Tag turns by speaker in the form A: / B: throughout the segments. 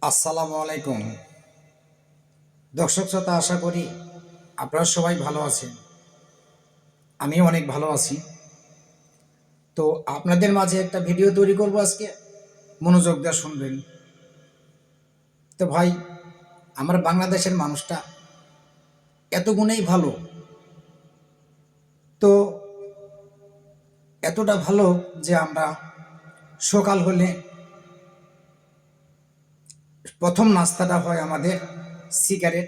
A: আসসালামু আলাইকুম দর্শক শ্রোতা, আশা করি আপনারা সবাই ভালো আছেন। আমিও অনেক ভালো আছি। তো আপনাদের মাঝে একটা ভিডিও তৈরি করব আজকে, মনোযোগ দিয়ে শুনবেন। তো ভাই, আমার বাংলাদেশের মানুষটা এত গুণেই ভালো, তো এতটা ভালো যে আমরা সকাল হলে প্রথম নাস্তাটা হয় আমাদের সিগারেট,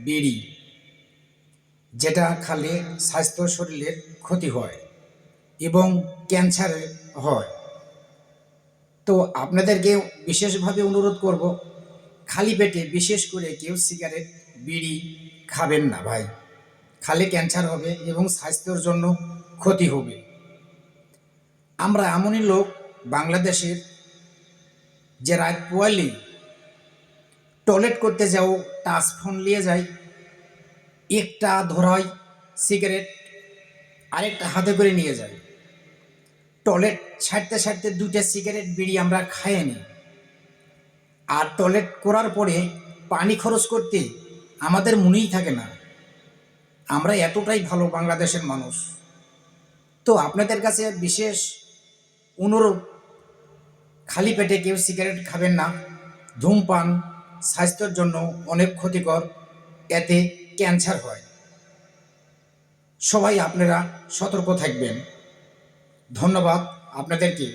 A: বিড়ি, যেটা খালে স্বাস্থ্য শরীরের ক্ষতি হয় এবং ক্যান্সার হয়। তো আপনাদেরকে বিশেষভাবে অনুরোধ করব, খালি পেটে বিশেষ করে কেউ সিগারেট, বিড়ি খাবেন না ভাই। খালে ক্যান্সার হবে এবং স্বাস্থ্যের জন্য ক্ষতি হবে। আমরা এমনই লোক বাংলাদেশের, যে রাত পোয়ালি টয়লেট করতে যাও, টাচ ফোন নিয়ে যাই, একটা ধরাই সিগারেট, আরেকটা হাতে করে নিয়ে যাই। টয়লেট ছাড়তে ছাড়তে দুইটা সিগারেট, বিড়ি আমরা খাইয়ে নিই। আর টয়লেট করার পরে পানি খরচ করতে আমাদের মনেই থাকে না। আমরা এতটাই ভালো বাংলাদেশের মানুষ। তো আপনাদের কাছে বিশেষ অনুরোধ, খালি পেটে কেউ সিগারেট খাবেন না। ধূমপান স্বাস্থ্যের জন্য অনেক ক্ষতিকর, এতে ক্যান্সার হয়। সবাই আপনারা সতর্ক থাকবেন। ধন্যবাদ আপনাদেরকে।